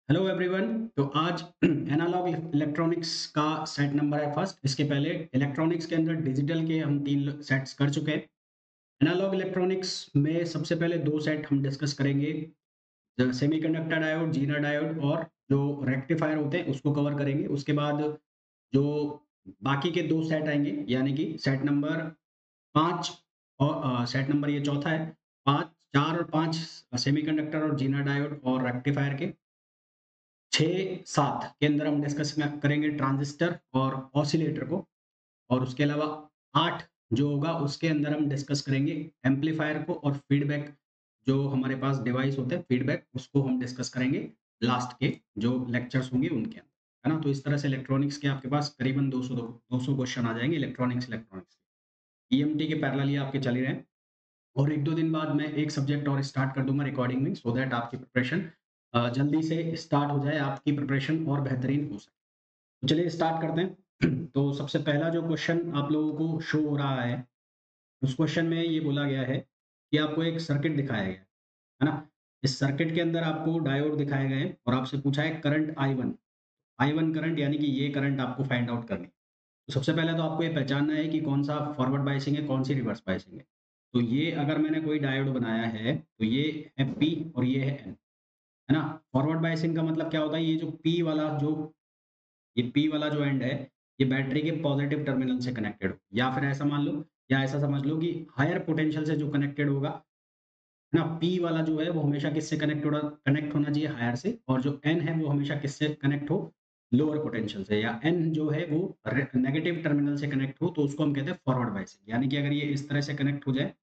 Hello everyone. तो आज analogue electronics का सेट नंबर है फर्स्ट। इसके पहले इलेक्ट्रॉनिक्स के अंदर डिजिटल के हम 3 सेट्स कर चुके हैं। एनालॉग इलेक्ट्रॉनिक्स में सबसे पहले 2 सेट हम डिस्कस करेंगे। सेमीकंडक्टर डायोड, जीना डायोड और जो रेक्टिफायर होते हैं उसको कवर करेंगे। उसके बाद जो बाकी के 2 सेट आएंगे, यानी कि सेट नंबर 5 और सेट नंबर ये चौथा है। 4 और 5 सेमीकंडक्टर और जीना डायोड और रेक्टिफायर के। 6-7 के अंदर हम डिस्कस करेंगे ट्रांजिस्टर और ऑसिलेटर को। और उसके अलावा 8 जो होगा उसके अंदर हम डिस्कस करेंगे एम्पलीफायर को और फीडबैक। जो हमारे पास डिवाइस होते हैं फीडबैक, उसको हम डिस्कस करेंगे लास्ट के जो लेक्चर्स होंगे उनके अंदर, है ना? तो इस तरह से इलेक्ट्रॉनिक्स के आपके पास करीबन 200 क्वेश्चन आ जाएंगे इलेक्ट्रॉनिक्स ईएमटी के पैरेलल ये आपके चल ही रहे हैं। और 1-2 दिन बाद मैं एक सब्जेक्ट और स्टार्ट कर दूँगा रिकॉर्डिंग में, सो दैट आपकी प्रिपरेशन जल्दी से स्टार्ट हो जाए, आपकी प्रिपरेशन और बेहतरीन हो सके। तो चलिए स्टार्ट करते हैं। तो सबसे पहला जो क्वेश्चन आप लोगों को शो हो रहा है, उस क्वेश्चन में ये बोला गया है कि आपको एक सर्किट दिखाया गया है ना? इस सर्किट के अंदर आपको डायोड दिखाए गए हैं और आपसे पूछा है करंट I1। I1 करंट यानी कि ये करंट आपको फाइंड आउट करनी है। तो सबसे पहले तो आपको ये पहचानना है कि कौन-सा फॉरवर्ड बायसिंग है, कौन-सी रिवर्स बायसिंग है। तो ये अगर मैंने कोई डायोड बनाया है, तो ये है P और ये है N, है ना? फॉरवर्ड बायसिंग का मतलब क्या होता है? ये जो P वाला जो ये P वाला जो एंड है, ये बैटरी के पॉजिटिव टर्मिनल से कनेक्टेड हो, या फिर ऐसा मान लो या ऐसा समझ लो कि हायर पोटेंशियल से जो कनेक्टेड होगा, है ना? P वाला जो है वो हमेशा किससे कनेक्ट होना चाहिए? हायर से। और जो N है वो हमेशा किससे कनेक्ट हो? लोअर पोटेंशियल से। या N जो है वो नेगेटिव टर्मिनल से कनेक्ट हो, तो उसको हम कहते हैं फॉरवर्ड बायसिंग। यानी कि अगर ये इस तरह से कनेक्ट हो जाए,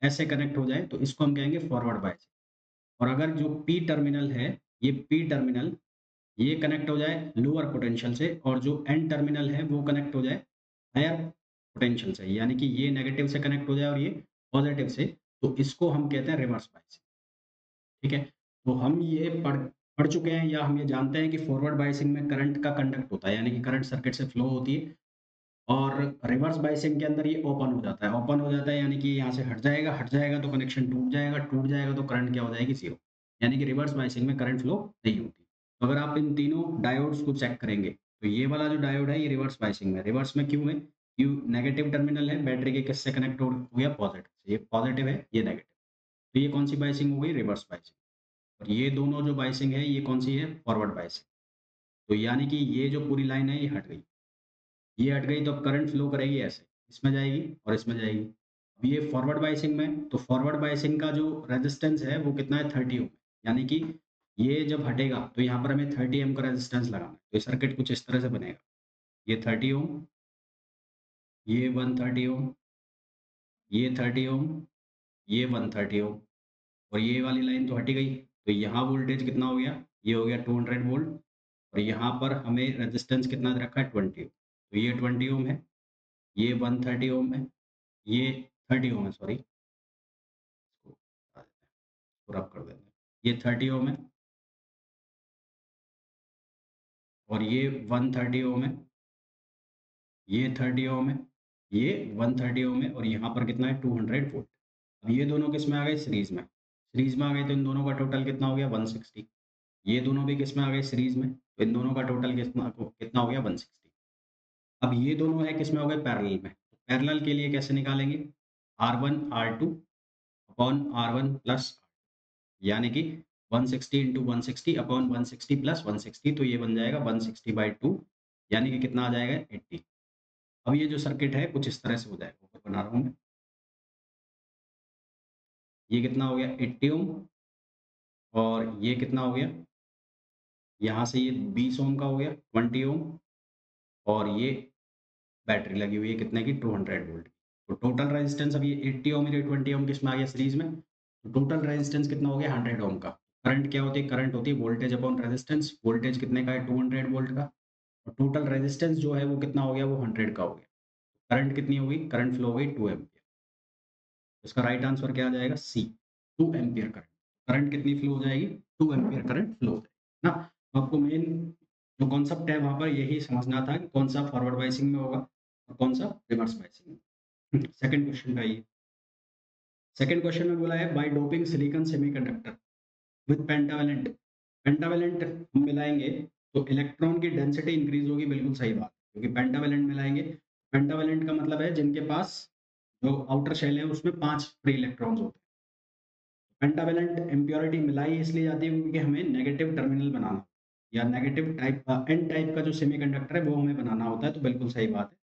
ऐसे कनेक्ट हो जाए, तो इसको हम कहेंगे फॉरवर्ड बायसिंग। और अगर जो P टर्मिनल है, ये P टर्मिनल ये कनेक्ट हो जाए लोअर पोटेंशियल से, और जो N टर्मिनल है वो कनेक्ट हो जाए हायर पोटेंशियल से, यानी कि ये नेगेटिव से कनेक्ट हो जाए और ये पॉजिटिव से, तो इसको हम कहते हैं रिवर्स बायसिंग। ठीक है? तो हम ये पढ़ पढ़ चुके हैं, या हम ये जानते हैं कि फॉरवर्ड बायसिंग में करंट का कंडक्ट होता है, यानी कि करंट सर्किट से फ्लो होती है। और रिवर्स बायसिंग के अंदर ये ओपन हो जाता है। ओपन हो जाता है यानी कि यहाँ से हट जाएगा तो कनेक्शन टूट जाएगा तो करंट क्या हो जाएगी? ज़ीरो। यानी कि रिवर्स बायसिंग में करंट फ्लो नहीं होती। तो अगर आप इन तीनों डायोड्स को चेक करेंगे, तो ये वाला जो डायोड है ये रिवर्स बायसिंग में। रिवर्स में क्यों है? क्यों? नेगेटिव टर्मिनल है, बैटरी के किससे कनेक्ट हो गया? पॉजिटिव से। ये पॉजिटिव है, ये नेगेटिव। तो ये कौन-सी बायसिंग हो गई? Reverse biasing. और ये दोनों जो बायसिंग है ये कौन-सी है? Forward biasing. तो यानी कि ये जो पूरी लाइन है ये हट गई। ये हट गई तो अब करंट फ्लो करेगी ऐसे, इसमें जाएगी और इसमें जाएगी। अब ये फॉरवर्ड बायसिंग में, तो फॉरवर्ड बायसिंग का जो रेजिस्टेंस है वो कितना है? 30 ओम। यानी कि ये जब हटेगा तो यहाँ पर हमें 30 ओम का रेजिस्टेंस लगाना है। तो ये सर्किट कुछ इस तरह से बनेगा। ये 30 ओम, ये 130 ओम, ये 30 ओम, ये 130 ओम, और ये वाली लाइन तो हट ही गई। तो यहाँ वोल्टेज कितना हो गया? ये हो गया 200 वोल्ट। और यहाँ पर हमें रेजिस्टेंस कितना दे रखा है? 20 ओम। तो ये 20 ओम है, ये 130 ओम है, ये 30 ओम है, सॉरी, इसको रब कर देते हैं। ये 30 ओम है और ये 130 ओम है, ये 30 ओम है, ये 130 ओम है, और यहाँ पर कितना है? 200 वोल्ट। अब ये दोनों किस में आ गए? सीरीज़ में। सीरीज़ में आ गए तो इन दोनों का टोटल कितना हो गया? 160। ये दोनों भी किस में आ गए? सीरीज़ में। तो इन दोनों का टोटल कितना हो गया? 160। अब ये दोनों है किस में हो गए? पैरेलल में। पैरेलल के लिए कैसे निकालेंगे? R1 R2 upon R1 plus, यानी कि 160 इंटू 160 अपॉन 160 प्लस 160, तो ये बन जाएगा 160/2, यानी कि कितना आ जाएगा? 80। अब ये जो सर्किट है कुछ इस तरह से हो जाएगा, ऊपर बना रहा हूँ मैं। ये कितना हो गया? 80 ओम। और ये कितना हो गया? यहाँ से ये 20 ओम का हो गया, 20 ओम। और ये बैटरी लगी हुई है कितने की? 200 वोल्ट। तो टोटल रेजिस्टेंस, अब ये 80 ओम, ये 20 ओम किस में आ गया? सीरीज में। तो टोटल रेजिस्टेंस कितना हो गया? 100 ओम का। करंट क्या होती है? करंट होती है वोल्टेज अपॉन रेजिस्टेंस। वोल्टेज कितने का है? 200 वोल्ट का। और टोटल रेजिस्टेंस जो है वो कितना हो गया? वो 100 का हो गया। करंट कितनी हो गई? करंट फ्लो हो गई 2 एम्पीयर। इसका राइट आंसर क्या आ जाएगा? सी, 2 एम्पीयर करंट। करंट कितनी फ्लो हो जाएगी? 2 एम्पीयर करंट फ्लो हो जाएगी ना। तो आपको मेन जो कॉन्सेप्ट है वहाँ पर यही समझना था कि कौन सा फॉरवर्ड बायसिंग में होगा और कौन सा रिवर्स बायसिंग में। सेकंड क्वेश्चन का ये, सेकंड क्वेश्चन में बोला है by doping silicon semiconductor with pentavalent. Pentavalent हम मिलाएंगे तो इलेक्ट्रॉन की डेंसिटी इंक्रीज होगी, बिल्कुल सही बात, क्योंकि पेंटावेलेंट मिलाएंगे। पेंटावेलेंट का मतलब है जिनके पास जो आउटर शेल है उसमें 5 फ्री इलेक्ट्रॉन्स होते हैं। पेंटावेलेंट इम्प्योरिटी मिलाई इसलिए जाती है क्योंकि हमें नेगेटिव टर्मिनल बनाना या नेगेटिव टाइप एन टाइप का जो सेमीकंडक्टर है वो हमें बनाना होता है, तो बिल्कुल सही बात है।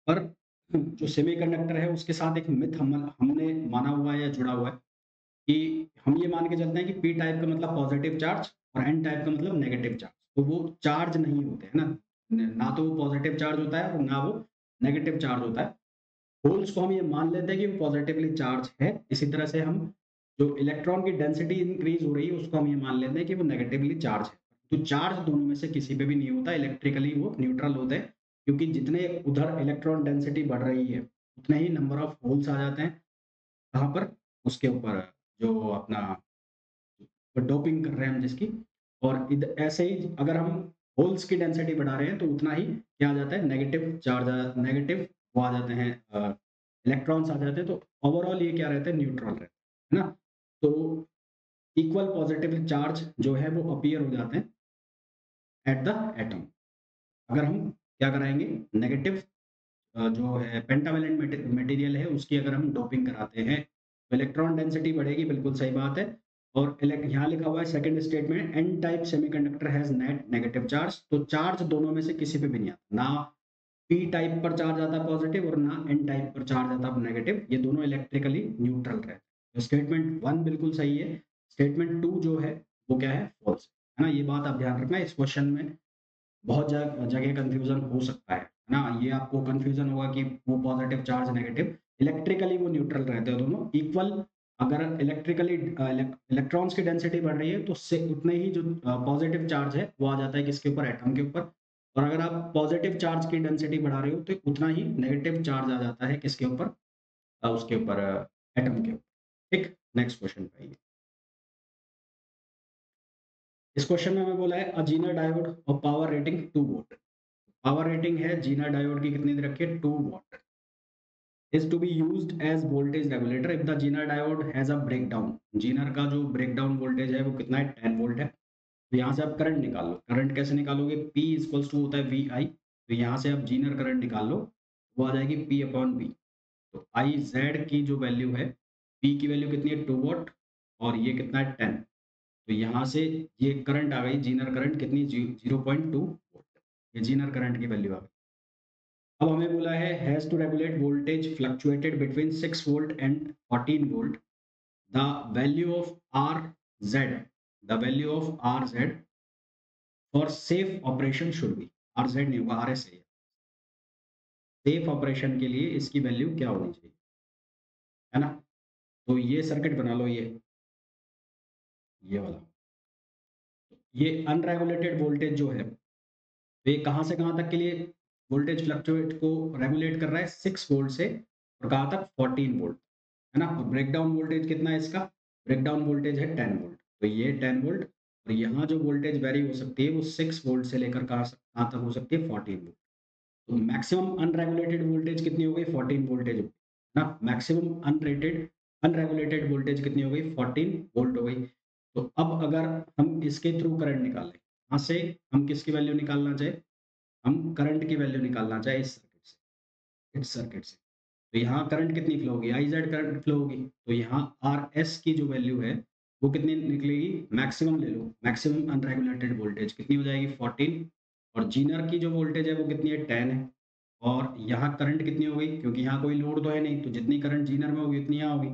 पर जो सेमीकंडक्टर है उसके साथ एक मिथ हमने माना हुआ है या जुड़ा हुआ है कि हम ये मान के चलते हैं कि पी टाइप का मतलब पॉजिटिव चार्ज और एन टाइप का मतलब नेगेटिव चार्ज, तो वो चार्ज नहीं होते हैं ना, ना तो वो पॉजिटिव चार्ज होता है और ना वो नेगेटिव चार्ज होता है। होल्स को हम ये मान लेते हैं कि वो पॉजिटिवली चार्ज है, इसी तरह से हम जो इलेक्ट्रॉन की डेंसिटी इंक्रीज हो रही है उसको हम ये मान लेते हैं कि वो नेगेटिवली चार्ज है। तो चार्ज दोनों में से किसी पे भी नहीं होता, इलेक्ट्रिकली वो न्यूट्रल होते हैं, क्योंकि जितने उधर इलेक्ट्रॉन डेंसिटी बढ़ रही है उतने ही नंबर ऑफ होल्स आ जाते हैं कहाँ पर, उसके ऊपर जो अपना डोपिंग कर रहे हैं हम जिसकी, और ऐसे ही अगर हम होल्स की डेंसिटी बढ़ा रहे हैं तो उतना ही क्या आ जाता है, नेगेटिव चार्ज, नेगेटिव वो आ जाते हैं, इलेक्ट्रॉन्स आ जाते हैं, तो ओवरऑल ये क्या रहता है, न्यूट्रल रहता है ना। तो इक्वल पॉजिटिव चार्ज जो है वो अपीयर हो जाते हैं एट द एटम। अगर हम क्या कराएंगे, नेगेटिव जो है पेंटावेलेंट मटेरियल है उसकी अगर हम डोपिंग कराते हैं तो इलेक्ट्रॉन डेंसिटी बढ़ेगी, बिल्कुल सही बात है। और यहाँ लिखा हुआ है second statement, N type semiconductor has net negative charge, तो चार्ज दोनों में से किसी पे भी नहीं आता, ना पी टाइप पर चार्ज आता पॉजिटिव और ना एन टाइप पर चार्ज आता नेगेटिव, ये दोनों इलेक्ट्रिकली न्यूट्रल रहते हैं। तो स्टेटमेंट 1 बिल्कुल सही है, स्टेटमेंट 2 जो है वो क्या है, फॉल्स है ना। ये बात आप ध्यान रखना, इस क्वेश्चन में बहुत जगह कंफ्यूजन हो सकता है ना, ये आपको कंफ्यूजन होगा कि वो पॉजिटिव चार्ज नेगेटिव, इलेक्ट्रिकली वो न्यूट्रल रहते हैं दोनों इक्वल। अगर इलेक्ट्रिकली इलेक्ट्रॉन्स की डेंसिटी बढ़ रही है तो उससे उतने ही जो पॉजिटिव चार्ज है वो आ जाता है किसके ऊपर, एटम के ऊपर। और अगर आप पॉजिटिव चार्ज की डेंसिटी बढ़ा रहे हो तो उतना ही नेगेटिव चार्ज आ जाता है किसके ऊपर, उसके ऊपर, एटम के ऊपर। ठीक, नेक्स्ट क्वेश्चन पे आइए। इस क्वेश्चन में हमें बोला है अ जीनर डायोड और power rating 2 volt. Power rating है जीनर डायोड की कितनी दे रखी है, 2 what, is to be used as voltage regulator if the Zener diode has a breakdown। Zener का जो ब्रेकडाउन वोल्टेज है वो कितना है, 10 वोल्ट है। तो यहाँ से आप करंट निकाल लो, करंट कैसे निकालोगे, P इक्वल्स टू होता है वी आई, तो यहाँ से आप जीनर करंट निकाल लो, वो आ जाएगी P अपॉन वी। तो आई जेड की जो वैल्यू है, P की वैल्यू कितनी है, 2 वॉट, और ये कितना है, 10। तो यहाँ से ये करंट आ गई, जीनर करंट कितनी, 0.2 वोल्ट, ये जीनर करंट की वैल्यू आ गई। अब हमें बोला है has to regulate voltage fluctuated between 6 volt and 14 volt, the value of R Z, the value of R Z for safe operation should be, R Z नहीं होगा, आर एस है, सेफ ऑपरेशन के लिए इसकी वैल्यू क्या होनी चाहिए, है ना। तो ये सर्किट बना लो, ये वाला, ये अनरेगुलेटेड वोल्टेज जो है तो ये कहाँ से कहाँ तक के लिए वोल्टेज फ्लक्चुएट को रेगुलेट कर रहा है, 6 वोल्ट से और कहाँ तक, 14 वोल्ट, है ना। और ब्रेकडाउन वोल्टेज कितना है इसका, ब्रेकडाउन वोल्टेज है 10 वोल्ट, तो ये 10 वोल्ट, और यहाँ जो वोल्टेज वेरी हो सकती है वो 6 वोल्ट से लेकर कहाँ तक हो सकती है, 14 वोल्ट। तो मैक्सिमम अनरेगुलेटेड वोल्टेज कितनी हो गई, 14 वोल्टेज ना, मैक्सिमम अनरेगुलेटेड वोल्टेज कितनी हो गई, 14 वोल्ट हो गई। तो अब अगर हम इसके थ्रू करंट निकालें, यहाँ से हम किसकी वैल्यू निकालना चाहे, हम करंट की वैल्यू निकालना चाहे इस सर्किट से, तो यहाँ करंट कितनी फ्लो होगी, आई जेड करंट फ्लो होगी, तो यहाँ आर एस की जो वैल्यू है वो कितनी निकलेगी, मैक्सिमम ले लो, मैक्सिमम अनरेगुलेटेड वोल्टेज कितनी हो जाएगी, 14, और जीनर की जो वोल्टेज है वो कितनी है, 10 है, और यहाँ करंट कितनी हो गई, क्योंकि यहाँ कोई लोड तो है नहीं, तो जितनी करंट जीनर में होगी उतनी यहाँ होगी,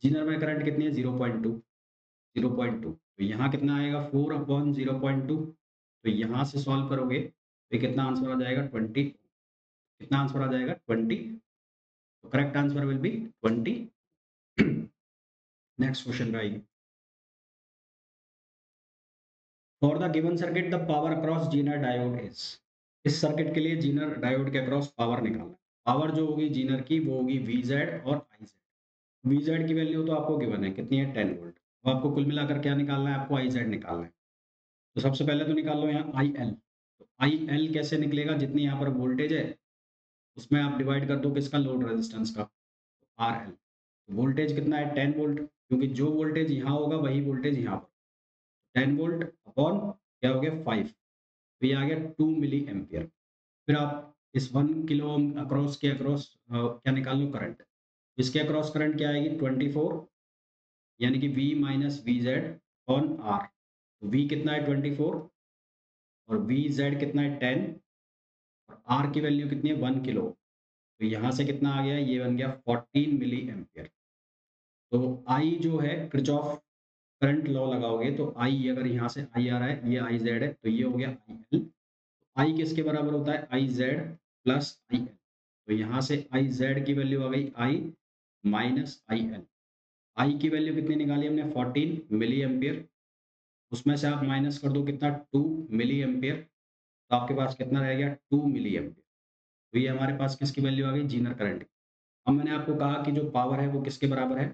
जीनर में करंट कितनी है, 0.2, 0.2, तो यहाँ कितना आएगा, 4/0.2, तो यहाँ से सॉल्व करोगे तो कितना आंसर आ जाएगा, 20, कितना आंसर आ जाएगा, 20, तो correct answer will be 20। Next question पे आइए। For the given circuit the power across Zener diode is, इस सर्किट के लिए जीनर डायोड के अक्रॉस पावर निकालना है। पावर जो होगी जीनर की वो होगी वी जेड और आई जेड। वी जेड की वैल्यू तो आपको गिवन है कितनी है, 10 वोल्ट, तो आपको कुल मिलाकर क्या निकालना है, आपको आई जेड निकालना है। तो सबसे पहले तो निकाल लो यहाँ आई एल, तो आई एल कैसे निकलेगा, जितनी यहाँ पर वोल्टेज है उसमें आप डिवाइड कर दो किसका, लोड रेजिस्टेंस का, आर एल। वोल्टेज कितना है, 10 वोल्ट, क्योंकि जो वोल्टेज यहाँ होगा वही वोल्टेज यहाँ पर, 10 वोल्ट अपॉन क्या हो गया 5, तो ये आ गया 2 मिली एम्पियर। फिर आप इस 1 किलो ओम अक्रॉस के अक्रॉस क्या निकाल लो करंट, इसके अक्रॉस करंट क्या आएगी 24, यानी कि V minus V Z on R. V कितना है 24 और वी जेड कितना है 10 और आर की वैल्यू कितनी है 1 किलो, तो यहाँ से कितना आ गया, ये बन गया 14 मिली एम्पियर। तो आई जो है किरचॉफ करंट लॉ लगाओगे तो आई अगर यहाँ से आई आ रहा है, ये आई जेड है, तो ये हो गया आई एल। आई किसके बराबर होता है, I Z plus I L. तो यहाँ से आई जेड की वैल्यू आ गई आई माइनस आई एल। आई की वैल्यू कितनी निकाली हमने 14 मिली एम्पियर, उसमें से आप माइनस कर दो कितना 2 मिली एम्पियर, तो आपके पास कितना रह गया 2 मिली एम्पियर। तो ये हमारे पास किसकी वैल्यू आ गई, जीनर करंट की। अब मैंने आपको कहा कि जो पावर है वो किसके बराबर है,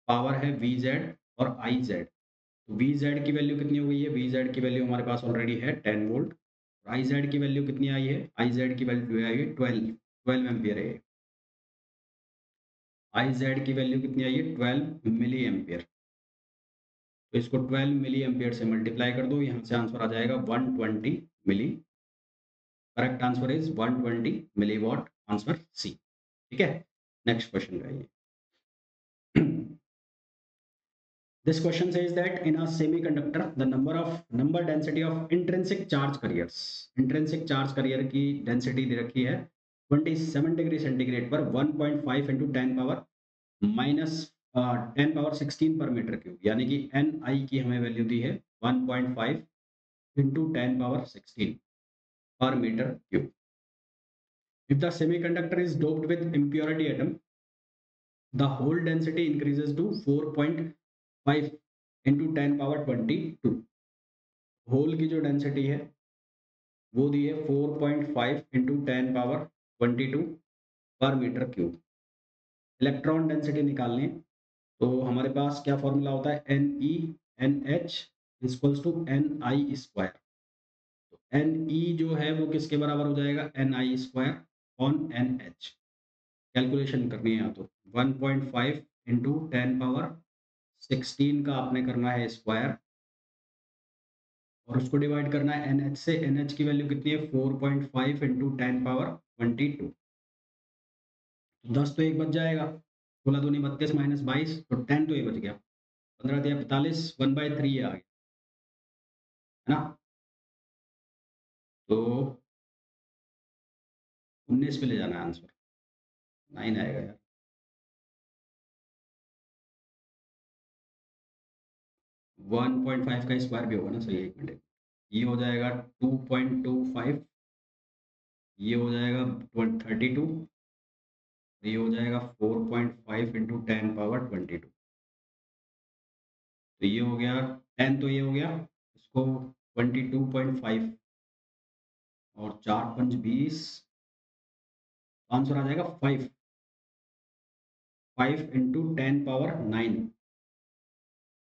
पावर है वी जेड और आई जेड। तो वी जेड की वैल्यू कितनी हो गई है, वी जेड की वैल्यू हमारे पास ऑलरेडी है 10 वोल्ट। आई जेड की वैल्यू कितनी आई है, आई जेड की वैल्यू आई है 12 एम्पियर है। आई जेड की वैल्यू कितनी आई है 12 मिली एम्पियर। तो इसको 12 मिली एम्पियर से मल्टीप्लाई कर दो, यहाँ से आंसर आ जाएगा 120 milli. Correct answer is 120 milli watt, answer C. ठीक है, नेक्स्ट क्वेश्चन पे आइए। This question says that in a semiconductor, the number density of intrinsic charge carrier की डेंसिटी दे रखी है 27 डिग्री सेंटीग्रेड पर 1.5 इंटू 10 पावर माइनस 10 पावर 16 पर metre cube, यानी कि एन आई की हमें वैल्यू दी है 1.5 इंटू 10 पावर 16 पर metre cube. If the semiconductor is doped with impurity atom, the hole density increases to 4.5 into 10 power 22। Hole की जो डेंसिटी है वो दी है 4.5 इंटू 10 पावर 22 पर मीटर क्यूब। इलेक्ट्रॉन डेंसिटी निकालनी है तो हमारे पास क्या फॉर्मूला होता है, N E N H equals to N I square. तो एन ई जो है वो किसके बराबर हो जाएगा, N I square on N H. Calculation करनी है यहाँ तो 1.5 इंटू 10 पावर 16 का आपने करना है स्क्वायर और उसको डिवाइड करना है एन एच से। एन एच की वैल्यू कितनी है 4.5 इंटू 10 पावर 22। 10 तो एक बच जाएगा, 16 दूनी 32 माइनस 22, तो 10 तो ये बच गया, 15 दिया 45, 1/3 आ गया, है ना। तो 19 पे ले जाना है आंसर, 9 आएगा यार। 1.5 का स्क्वायर भी होगा ना, सही है, 1 मिनट। ये हो जाएगा 2.25, ये हो जाएगा 32, ये हो जाएगा 4.5 इंटू 10 पावर 22। तो ये हो गया 10, तो ये हो गया इसको 22.5 और 4 पंच 20, आंसर आ जाएगा 5 इंटू 10 पावर 9।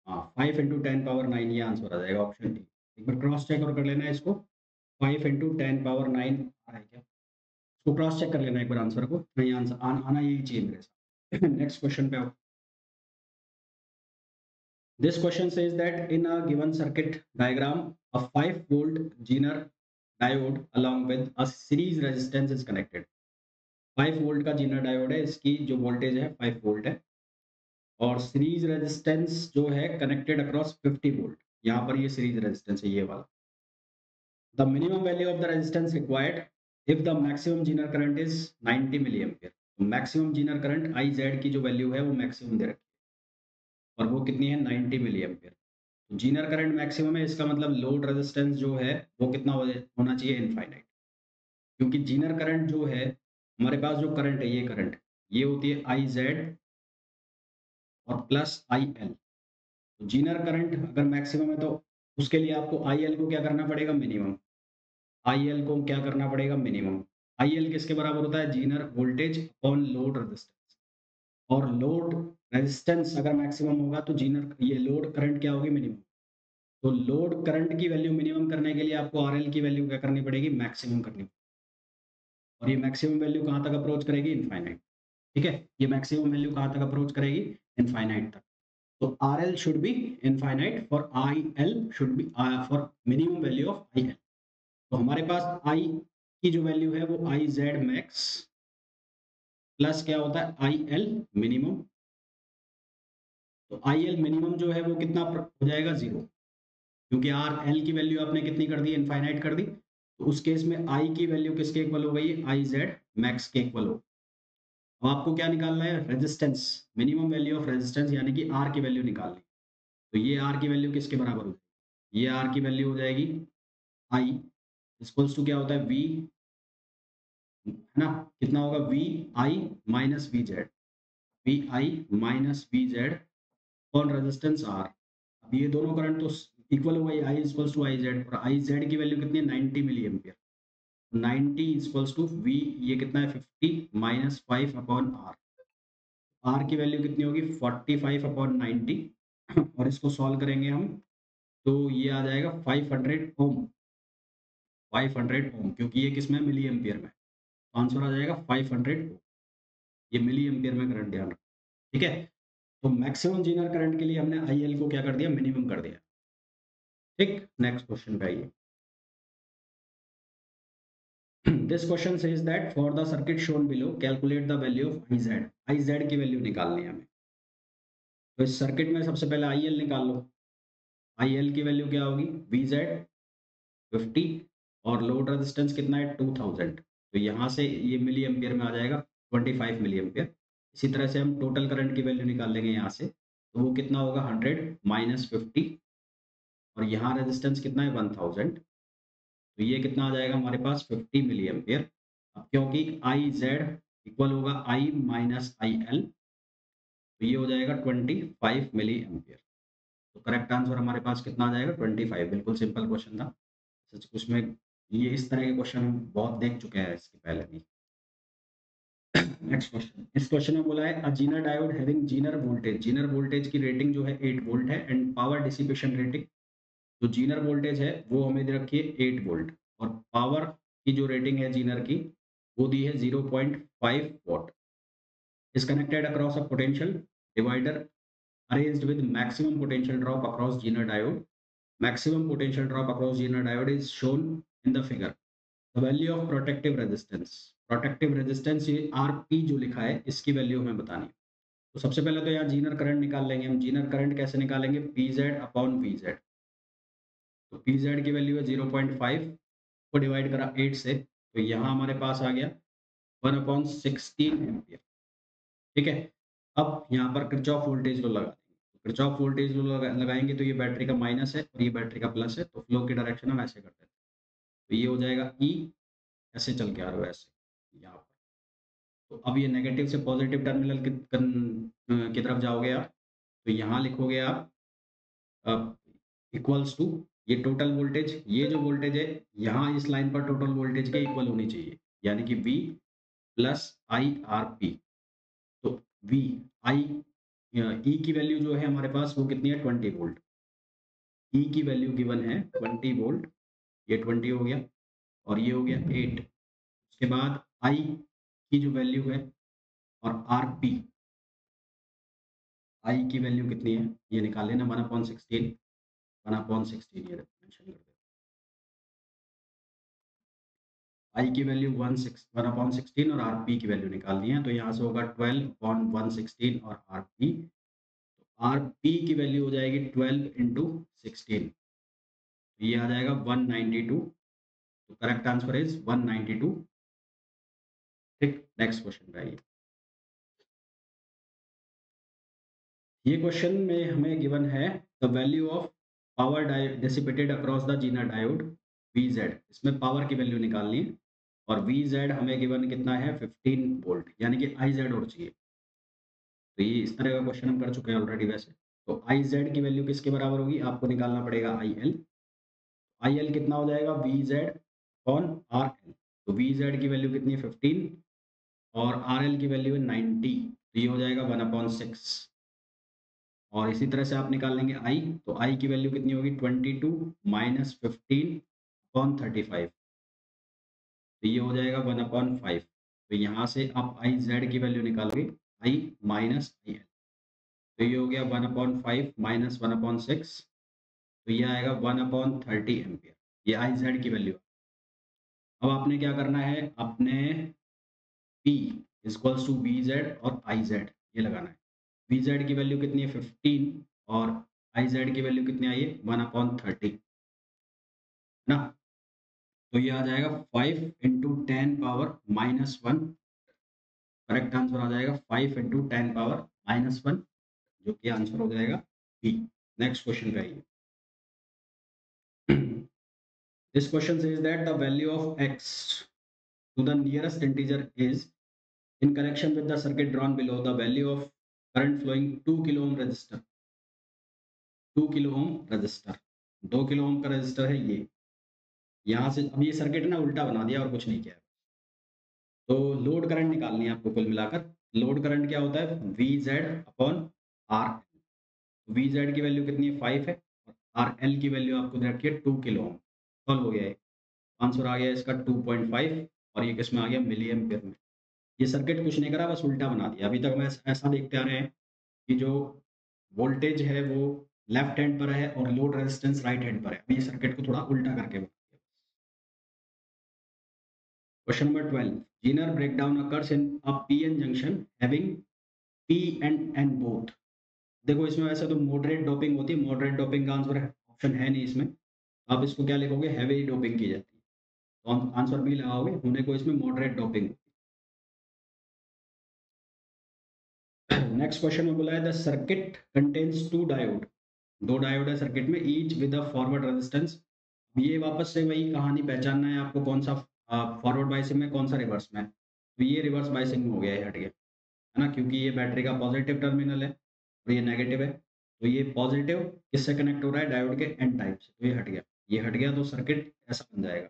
हाँ, 5 इंटू 10 पावर 9 ये आंसर आ जाएगा, ऑप्शन डी। एक बार क्रॉस चेक और कर लेना है इसको, 5 इंटू 10 पावर 9 आ रहा है क्या, इसको क्रॉस चेक कर लेना एक बार आंसर को, नहीं आंसर आना यही चाहिए मेरे साथ। नेक्स्ट क्वेश्चन पे आओ। This question says that in a given circuit diagram, a 5-volt Zener diode along with a series resistance is connected. 5 volt का जीनर डायोड है, इसकी जो वोल्टेज है 5 वोल्ट है और सीरीज रेजिस्टेंस जो है कनेक्टेड अक्रॉस 50 वोल्ट। यहाँ पर ये सीरीज रेजिस्टेंस है, ये वाला। The minimum value of the resistance required if the maximum Zener current is 90 milli ampere. Maximum Zener current I Z की जो वैल्यू है वो मैक्सिमम दे रखी है और वो कितनी है 90 milli ampere. Zener current maximum है, इसका मतलब लोड रेजिस्टेंस जो है वो कितना होना चाहिए, इनफाइनाइट। क्योंकि जीनर करंट जो है हमारे पास, जो करंट है ये होती है आई जेड और प्लस आई एल। तो जीनर करंट अगर मैक्सिमम है तो उसके लिए आपको आई एल को क्या करना पड़ेगा, मिनिमम। आई एल को क्या करना पड़ेगा, मिनिमम। आई एल किसके बराबर होता है, Zener voltage on load resistance. और लोड रेजिस्टेंस अगर मैक्सिमम होगा तो जीनर ये लोड करंट क्या होगी, मिनिमम। तो लोड करंट की वैल्यू मिनिमम करने के लिए आपको आरएल की वैल्यू क्या करनी पड़ेगी, मैक्सिमम करनी पड़ेगी। और ये मैक्सिमम वैल्यू कहाँ तक अप्रोच करेगी, इनफाइनाइट। ठीक है, ये मैक्सिमम वैल्यू कहाँ तक अप्रोच करेगी, इनफाइनाइट तक। तो R L should be infinite for I L should be for minimum value of I L. तो हमारे पास आई की जो वैल्यू है वो आई जेड मैक्स प्लस क्या होता है आई एल मिनिमम। तो आई एल मिनिमम जो है वो कितना हो जाएगा, जीरो, क्योंकि आर एल की वैल्यू आपने कितनी कर दी, इनफाइनाइट कर दी। तो उस केस में आई की वैल्यू किसके इक्वल हो गई, आई जेड मैक्स के इक्वल हो। अब आपको क्या निकालना है, resistance, minimum value of resistance, यानी कि आर की वैल्यू निकालनी। तो ये आर की वैल्यू किसके बराबर हो जाएगी, ये आर की वैल्यू हो जाएगी आई इक्वल्स टू क्या होता है वी, है ना, कितना होगा V I minus V Z, V I minus V Z on resistance R. अब ये दोनों करंट तो इक्वल हो गई, I equals to I Z, और आई जेड की वैल्यू कितनी है 90 milli ampere. 90 equals to V, ये कितना है 50 माइनस 5 अपॉन आर। आर की वैल्यू कितनी होगी 45 अपॉन 90 और इसको सॉल्व करेंगे हम तो ये आ जाएगा 500 ओम, 500 ओम, क्योंकि ये किसमें मिली एम्पियर में, आंसर आ जाएगा 500 ओम। ये मिली एम्पियर में करंट ध्यान रखो, ठीक है। तो मैक्सिमम जीनर करंट के लिए हमने आईएल को क्या कर दिया, मिनिमम कर दिया। ठीक, नेक्स्ट क्वेश्चन पे आइए। This question says that for the circuit shown below calculate the value of IZ, IZ की वैल्यू निकालनी है हमें। तो इस सर्किट में सबसे पहले आईएल निकाल लो। आईएल की वैल्यू क्या होगी, वी जेड 50 और लोड रेजिस्टेंस कितना है 2000। तो यहाँ से ये मिली एम्पियर में आ जाएगा 25 मिली एम्पियर। इसी तरह से हम टोटल करंट की वैल्यू निकाल लेंगे यहाँ से, तो वो कितना होगा 100 माइनस 50, और यहाँ रेजिस्टेंस कितना है 1000। तो ये कितना आ जाएगा हमारे पास 50 मिली एम्पियर। अब क्योंकि आई जेड इक्वल होगा आई माइनस आई एल, तो ये हो जाएगा 25 मिली एम्पियर। तो करेक्ट आंसर हमारे पास कितना आ जाएगा 25। बिल्कुल सिंपल क्वेश्चन था, सच उसमें ये इस तरह के क्वेश्चन हम बहुत देख चुके हैं इसके पहले भी। नेक्स्ट क्वेश्चन, इस क्वेश्चन में बोला है a Zener diode having Zener voltage, Zener voltage की रेटिंग जो है 8 वोल्ट है एंड पावर डिसिपेशन रेटिंग, जो जीनर वोल्टेज है वो हमें दे रखी है 8 वोल्ट, और पावर की जो रेटिंग है जीनर की वो दी है 0.5 what, is connected across a potential divider arranged with maximum potential drop across Zener diode, maximum potential drop across zener diode is shown in the figure, the value of protective resistance, protective resistance ये rp जो लिखा है इसकी value हमें बतानी है। तो सबसे पहले तो यहाँ जीनर करंट निकाल लेंगे हम, जीनर करंट कैसे निकालेंगे, pz अपॉन vz। तो pz की वैल्यू है 0.5 को डिवाइड करा 8 से, तो यहाँ हमारे पास आ गया 1/16 एम्पियर, ठीक है। अब यहाँ पर किरचॉफ वोल्टेज लो लगा देंगे, किरचॉफ वोल्टेज लो लगाएंगे तो ये बैटरी का माइनस है और ये बैटरी का प्लस है, तो फ्लो की डायरेक्शन हम ऐसे करते हैं। तो ये हो जाएगा ई, ऐसे चल के आ रहा है ऐसे यहाँ पर। तो अब ये नेगेटिव से पॉजिटिव टर्मिनल की तरफ जाओगे आप, तो यहाँ लिखोगे आप इक्वल्स टू ये टोटल वोल्टेज, ये जो वोल्टेज है यहाँ इस लाइन पर टोटल वोल्टेज के इक्वल होनी चाहिए, यानी कि V plus I R P. तो V आई ई की वैल्यू जो है हमारे पास वो कितनी है 20 वोल्ट, ई की वैल्यू गिवन है 20 वोल्ट, ये 20 हो गया और ये हो गया 8। उसके बाद आई की जो वैल्यू है और आर पी, आई की वैल्यू कितनी है ये निकाल लेना 1/16, 1/16 ये मेंशन कर दे। आई की वैल्यू 1/16 और आर पी की वैल्यू निकालनी है, तो यहाँ से होगा 12/116 और आर पी, आर पी की वैल्यू हो जाएगी 12 इंटू 16, ये आ जाएगा 192। तो करेक्ट आंसर इज 192। ठीक, नेक्स्ट क्वेश्चन पे आइए। ये क्वेश्चन में हमें गिवन है the value of power dissipated across the Zener diode V Z, इसमें पावर की वैल्यू निकालनी है और वी जेड हमें गिवन कितना है 15 वोल्ट, यानी कि आई जेड और चाहिए। तो ये इस तरह का क्वेश्चन हम कर चुके हैं ऑलरेडी वैसे। तो आई जेड की वैल्यू किसके बराबर होगी, आपको निकालना पड़ेगा आई एल। आई एल कितना हो जाएगा we Z on R L. तो वी जेड की वैल्यू कितनी है 15 और आर एल की वैल्यू है 90, तो ये हो जाएगा 1/6। और इसी तरह से आप निकाल लेंगे आई, तो आई की वैल्यू कितनी होगी 22 माइनस 15/35, तो ये हो जाएगा 1/5। तो यहाँ से आप आई जेड की वैल्यू निकालोगे आई माइनस आई एल, तो ये हो गया 1/5 माइनस 1/6, तो ये आएगा 1/30 एम्पियर। ये आई जेड की वैल्यू। अब आपने क्या करना है, अपने P equals to V Z और आई जेड ये लगाना है। वी जेड की वैल्यू कितनी है 15 और आई जेड की वैल्यू कितनी आई है 1/30, है ना। तो ये आ जाएगा 5 into ten power -1। Correct answer आ जाएगा 5 इंटू टेन पावर -1, जो कि आंसर हो जाएगा बी। नेक्स्ट क्वेश्चन पे आइए। This question says that the value of x to the nearest integer is, in connection with the circuit drawn below, the value of current flowing 2 kilo ohm resistor, 2 kilo ohm resistor, 2 kilo ohm का register है ये। यहाँ से अब ये circuit ना उल्टा बना दिया और कुछ नहीं किया। तो लोड करंट निकालनी है आपको कुल मिलाकर। लोड करंट क्या होता है, V Z upon R. V Z की वैल्यू कितनी है 5 है, और आर एल की वैल्यू आपको दे रखी है 2 किलो ओम। सॉल्व हो गया है। आंसर आ गया इसका 2.5, और ये किसमें आ गया, मिली एम्पियर में। ये सर्किट कुछ नहीं करा, बस उल्टा बना दिया। अभी तक हम ऐसा देखते आ रहे हैं कि जो वोल्टेज है वो लेफ्ट हैंड पर है और लोड रेजिस्टेंस राइट हैंड पर है। अभी ये सर्किट को थोड़ा उल्टा करके बना दिया। Question number 12, Zener breakdown occurs in a PN junction having P and N both. देखो इसमें वैसे तो मॉडरेट डोपिंग होती है, मॉडरेट डोपिंग का आंसर ऑप्शन है नहीं इसमें। आप इसको क्या लिखोगे, हैवी डोपिंग की जाती है। तो आंसर बी लगाओगे, होने को इसमें मॉडरेट डोपिंग। नेक्स्ट क्वेश्चन में बोला है the circuit contains two diode. दो डायोड है सर्किट में, each with a forward resistance. ये वापस से वही कहानी, पहचानना है आपको कौन सा फॉरवर्ड बायसिंग में कौन सा रिवर्स में है। तो ये रिवर्स बायसिंग में हो गया, ये हट गया, है ना, क्योंकि ये बैटरी का पॉजिटिव टर्मिनल है और ये नेगेटिव है। तो ये पॉजिटिव किससे कनेक्ट हो रहा है, डायोड के एन टाइप से, तो ये हट गया। ये हट गया तो सर्किट ऐसा बन जाएगा।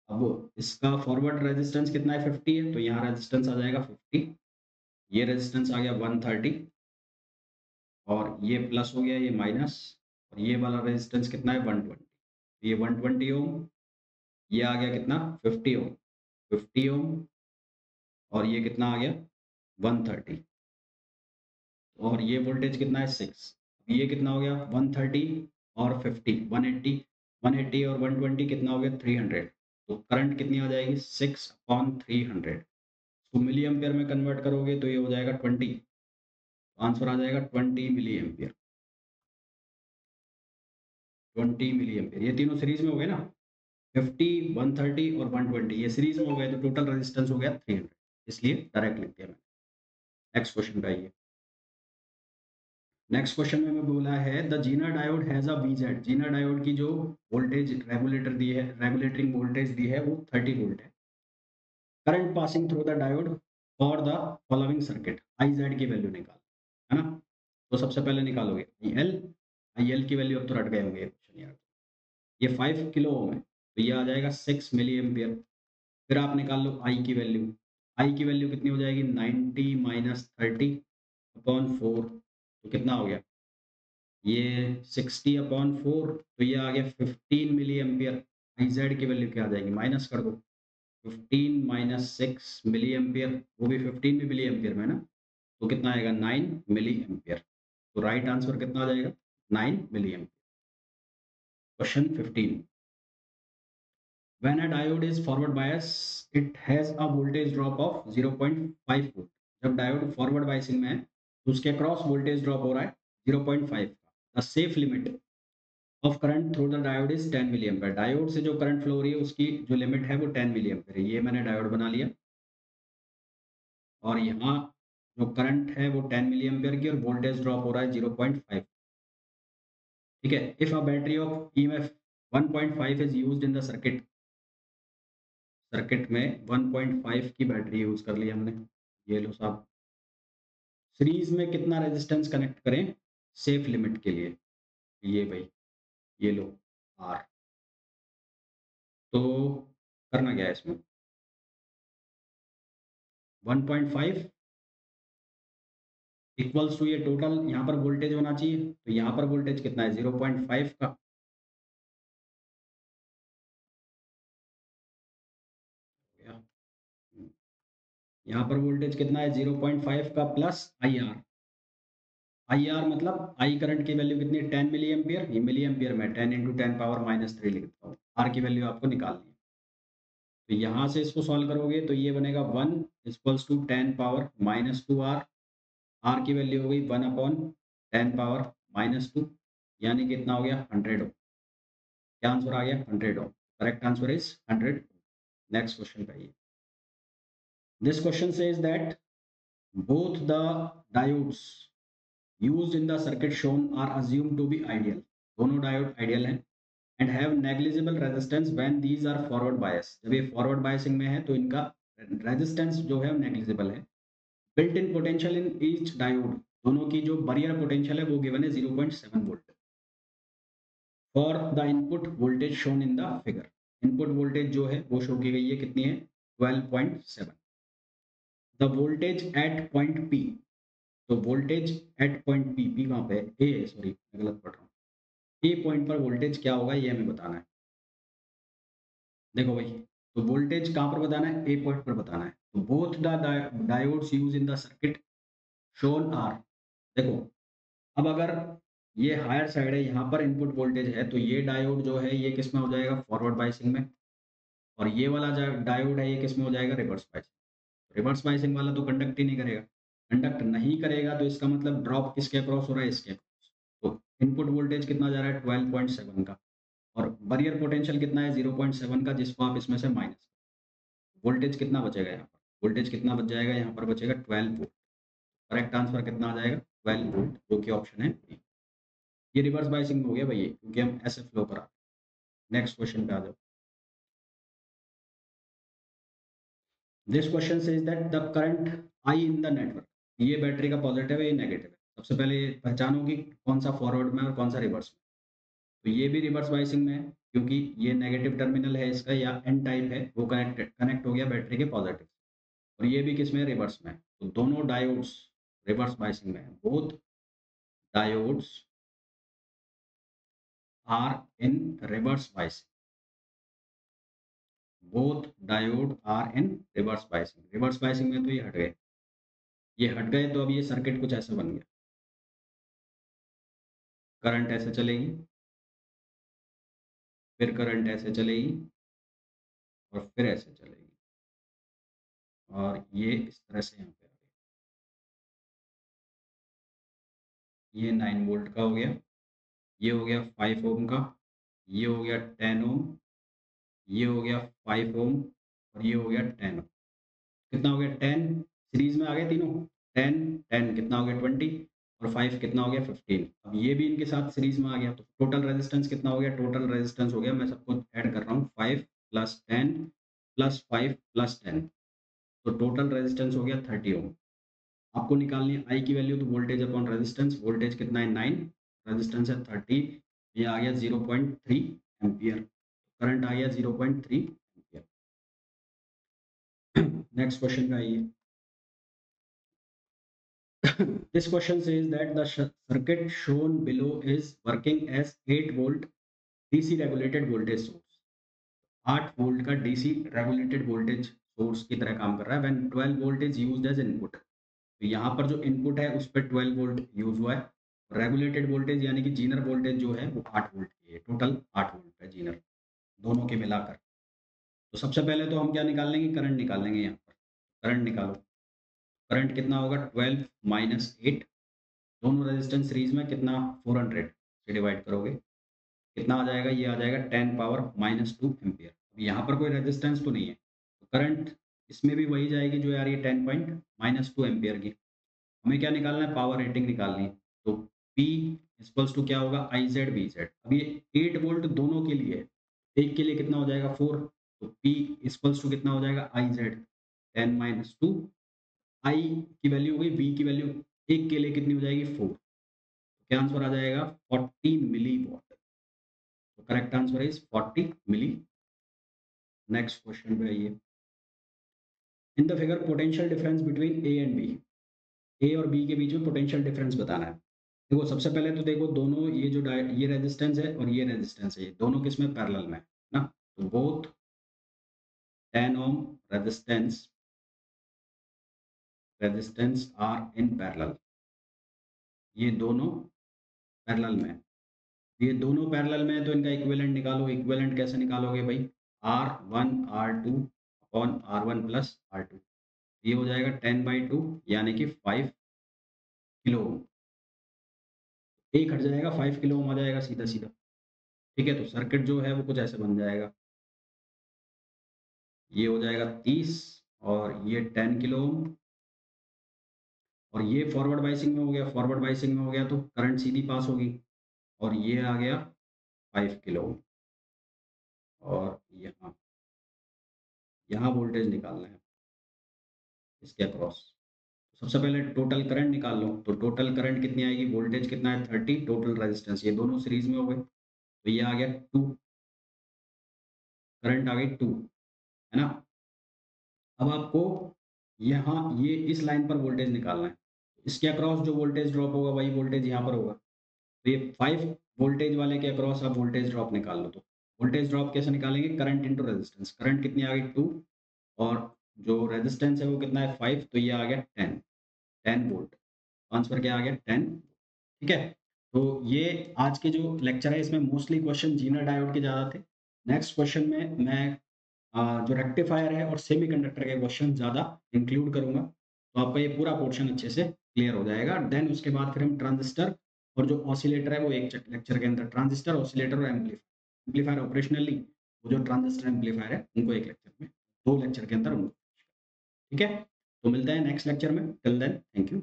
अब इसका फॉरवर्ड रेजिस्टेंस कितना है 50 है, तो यहाँ रेजिस्टेंस आ जाएगा 50। ये रेजिस्टेंस आ गया 130, और ये प्लस हो गया, ये माइनस, और ये वाला रेजिस्टेंस कितना है 120। ये 120 ओम, ये आ गया कितना 50 ओम, 50 ओम, और ये कितना आ गया 130, और ये वोल्टेज कितना है 6। ये कितना हो गया 130 और 50 180, 180 और 120 कितना हो गया 300। तो करंट कितनी आ जाएगी 6/300। तो मिली एम्पियर में कन्वर्ट करोगे तो ये हो जाएगा 20। आंसर आ जाएगा 20 मिली एम्पियर। 20 मिली एम्पियर, ये तीनों सीरीज में हो गए ना, 50 130 और 120 ये सीरीज में हो गए, तो टोटल रेजिस्टेंस हो गया 300, इसलिए डायरेक्ट लिख दिया मैंने। नेक्स्ट क्वेश्चन पे आइए। नेक्स्ट क्वेश्चन में मैं बोला है the Zener diode has a VZ. Zener diode की जो वोल्टेज रेगुलेटर दी है, रेगुलेटिंग वोल्टेज दी है वो 30 वोल्ट है। Current passing through the diode for the following circuit, I Z की वैल्यू निकाल, है ना। तो सबसे पहले निकालोगे आई एल। आई एल की वैल्यू अब तो रट गए होंगे क्वेश्चन यार। ये 5 किलो ओम है, तो ये आ जाएगा 6 मिली एम्पियर। फिर आप निकाल लो आई की वैल्यू। आई की वैल्यू कितनी हो जाएगी 90 माइनस 30/4, तो कितना हो गया ये 60/4, तो ये आ गया 15 मिली एम्पियर। आई जेड की वैल्यू क्या आ जाएगी, माइनस कर दो, 15 माइनस 6 मिली एम्पियर, वो भी 15 भी मिली एम्पियर में ना, तो कितना आएगा 9 मिली एम्पियर। तो राइट आंसर कितना आ जाएगा 9 milli ampere. Question 15, when a diode is forward bias it has a voltage drop of 0.5 volt। जब डायोड फॉरवर्ड बायसिंग में है तो उसके क्रॉस वोल्टेज ड्रॉप हो रहा है 0.5 का। The safe limit of current through the diode is 10 milli ampere. Diode से जो करंट फ्लो हो रही है उसकी जो लिमिट है वो 10 मिली एम्पियर है। ये मैंने डायोड बना लिया, और यहाँ जो करंट है वो 10 मिली एम्पियर की, और वोल्टेज ड्रॉप हो रहा है 0.5। ठीक है, if a battery of EMF 1.5 is used in the circuit. Circuit में 1.5 की बैटरी यूज कर ली हमने। ये लो साहब, सीरीज में कितना रेजिस्टेंस कनेक्ट करें सेफ लिमिट के लिए, ये भाई, ये लो आर। तो करना क्या है इसमें, 1.5 इक्वल्स टू ये टोटल यहाँ पर वोल्टेज होना चाहिए, तो यहाँ पर वोल्टेज कितना है 0.5 का। यहाँ पर वोल्टेज कितना है 0.5 का plus I R. I R मतलब आई करंट की वैल्यू कितनी है 10 मिली एम्पियर, ये मिली एम्पियर में 10 इंटू 10⁻³ लिखता हूँ। आर की वैल्यू आपको निकालनी है, तो यहाँ से इसको सॉल्व करोगे तो ये बनेगा 1 इक्वल्स टू 10⁻² आर। आर की वैल्यू हो गई 1/10⁻², यानी कितना हो गया 100 ओम। क्या आंसर आ गया 100 ohm. Correct answer is 100। Next question पे आइए। This question says that both the diodes used in the circuit shown are assumed to be ideal। दोनों डायोड आइडियल हैं and have negligible resistance when these are forward bias। जब ये forward biasing में है तो इनका रेजिस्टेंस जो है नेग्लिजिबल है। Built in potential in each diode, दोनों की जो बैरियर पोटेंशियल है वो गिवन है 0.7 volt. For the input voltage shown in the figure, input voltage जो है वो शो की गई है कितनी है 12.7। The voltage at point P, तो voltage at point P, P कहाँ पे है ए, सॉरी मैं गलत पढ़ रहा हूँ। ए पॉइंट पर वोल्टेज क्या होगा ये हमें बताना है। देखो भाई, तो वोल्टेज कहाँ पर बताना है ए पॉइंट पर बताना है। तो both the diodes use in the circuit shown are, देखो अब अगर ये हायर साइड है यहाँ पर इनपुट वोल्टेज है तो ये डायोड जो है ये किस में हो जाएगा फॉरवर्ड बायसिंग में, और ये वाला डायोड है ये किस में हो जाएगा रिवर्स बायसिंग। रिवर्स बायसिंग वाला तो कंडक्ट ही नहीं करेगा, कंडक्ट नहीं करेगा तो इसका मतलब ड्रॉप किसके अक्रॉस हो रहा है इसके अक्रॉस। तो इनपुट वोल्टेज कितना जा रहा है 12.7 का, और बैरियर पोटेंशियल कितना है 0.7 का, जिसको आप इसमें से माइनस, वोल्टेज कितना बचेगा यहाँ पर, वोल्टेज कितना बच जाएगा यहाँ पर बचेगा 12 वोल्ट। करेक्ट आंसर कितना आ जाएगा 12 वोल्ट, जो कि ऑप्शन है बी। ये रिवर्स बायसिंग हो गया भैया क्योंकि हम ऐसे फ्लो पर आते हैं। नेक्स्ट क्वेश्चन पे आ जाओ। This question says that the current I in the network, ये बैटरी का पॉजिटिव है ये नेगेटिव है। सबसे पहले पहचानो कि कौन सा फॉरवर्ड में और कौन सा रिवर्स में। तो ये भी रिवर्स बायसिंग में है क्योंकि ये नेगेटिव टर्मिनल है इसका या एन टाइप है, वो कनेक्ट हो गया बैटरी के पॉजिटिव, और ये भी किसमें रिवर्स में है। तो दोनों डायोड्स रिवर्स बायसिंग में है। Both diodes are in reverse biasing, both diode are in reverse biasing. Reverse biasing में तो ये हट गए, ये हट गए तो अब ये सर्किट कुछ ऐसा बन गया। करंट ऐसे चलेगी, फिर करंट ऐसे चलेगी, और फिर ऐसे चलेगी, और ये इस तरह से यहाँ पे आ गया। ये 9 वोल्ट का हो गया, ये हो गया 5 ओम का, ये हो गया 10 ओम, ये हो गया 5 ओम, और ये हो गया 10 ओम। कितना हो गया 10, सीरीज में आ गए तीनों, 10 10 कितना हो गया 20, और 5 कितना हो गया 15। अब ये भी इनके साथ सीरीज में आ गया तो टोटल रेजिस्टेंस कितना हो गया, टोटल रेजिस्टेंस हो गया, मैं सबको ऐड कर रहा हूँ 5 + 10 + 5 + 10, तो टोटल रेजिस्टेंस हो गया 30 ओम। आपको निकालनी है आई की वैल्यू, तो वोल्टेज अपॉन रेजिस्टेंस, वोल्टेज कितना है 9, रेजिस्टेंस है 30, ये आ गया 0.3 एम्पियर, करंट आ गया 0.3 एम्पियर। नेक्स्ट क्वेश्चन का आइए। This question says that the circuit shown below is working as 8 volt DC regulated voltage source। 8 volt का DC regulated voltage source की तरह काम कर रहा है when 12 volt is used as input। तो यहाँ पर जो इनपुट है उस पर 12 वोल्ट यूज हुआ है। रेगुलेटेड वोल्टेज यानी कि जीनर वोल्टेज जो है वो 8 वोल्ट की है, टोटल 8 वोल्ट है जीनर दोनों के मिलाकर। तो सबसे पहले तो हम क्या निकाल लेंगे, करंट निकाल लेंगे। यहाँ पर करंट निकालो, करंट कितना होगा 12 - 8, दोनों रेजिस्टेंस सीरीज में कितना 400 से डिवाइड करोगे कितना आ जाएगा, ये आ जाएगा 10⁻² एम्पियर। अब यहाँ पर कोई रेजिस्टेंस तो नहीं है, तो करंट इसमें भी वही जाएगी जो आ रही है 10.-2 एम्पियर की। हमें क्या निकालना है, पावर रेटिंग निकालनी है। तो P इक्वल्स टू क्या होगा आई जेड बी जेड। अब ये 8 वोल्ट दोनों के लिए है, एक के लिए कितना हो जाएगा 4, तो P इक्वल्स टू कितना हो जाएगा आई जेड 10-2, आई की वैल्यू हो गई, V की वैल्यू एक के लिए कितनी हो जाएगी 4, क्या आंसर आ जाएगा 40 मिली वॉट। तो correct answer is 40 milli. Next question पे आइए। In the figure potential difference between A and B, A और बी के बीच में पोटेंशियल डिफरेंस बताना है। देखो सबसे पहले तो देखो दोनों ये जो ये रेजिस्टेंस है और ये रेजिस्टेंस है, ये दोनों किस में पैरेलल में है ना। तो both 10 ohm resistance are in parallel. ये दोनों पैरेलल में है। ये दोनों पैरेलल में है तो इनका इक्विवेलेंट निकालो। इक्विवेलेंट कैसे निकालोगे भाई? R1 R2 upon R1 plus R2। ये हो जाएगा 10/2 यानी कि 5 किलो ओम। एक हट जाएगा, 5 किलो ओम आ जाएगा सीधा सीधा। ठीक है, तो सर्किट जो है वो कुछ ऐसे बन जाएगा। ये हो जाएगा 30 और ये 10 किलो ओम, और ये फॉरवर्ड बाइसिंग में हो गया। फॉरवर्ड बाइसिंग में हो गया तो करंट सीधी पास होगी, और ये आ गया 5 किलो ओम। और यहाँ यहाँ वोल्टेज निकालना है इसके अक्रॉस। सबसे पहले टोटल करंट निकाल लो, तो टोटल करंट कितनी आएगी? वोल्टेज कितना है 30, टोटल रेजिस्टेंस, ये दोनों सीरीज में हो गए तो ये आ गया 2, करंट आ गई 2, है ना। अब आपको यहाँ ये इस लाइन पर वोल्टेज निकालना है। इसके अक्रॉस जो वोल्टेज ड्रॉप होगा वही वोल्टेज यहाँ पर होगा, तो ये 5 वोल्टेज वाले के अक्रॉस आप वोल्टेज ड्रॉप निकाल लो। तो वोल्टेज ड्रॉप कैसे निकालेंगे? Current into resistance. करंट कितनी आ गई 2, और जो रेजिस्टेंस है वो कितना है 5, तो ये आ गया 10 वोल्ट। ट्रांसफर क्या आ गया 10। ठीक है, तो ये आज के जो लेक्चर है इसमें मोस्टली क्वेश्चन जीनर डायोड के ज़्यादा थे। नेक्स्ट क्वेश्चन में मैं जो रेक्टिफायर है और सेमीकंडक्टर के क्वेश्चन ज़्यादा इंक्लूड करूंगा, तो आपका ये पूरा पोर्शन अच्छे से क्लियर हो जाएगा। देन उसके बाद फिर हम ट्रांजिस्टर और जो ऑसिलेटर है वो एक लेक्चर के अंदर, ट्रांजिस्टर, ऑसिलेटर और एम्पलीफायर, एम्पलीफायर ऑपरेशनली, वो जो ट्रांजिस्टर एम्पलीफायर है उनको एक लेक्चर में, 2 लेक्चर के अंदर उनको। ठीक है, तो मिलते हैं नेक्स्ट लेक्चर में। Till then thank you.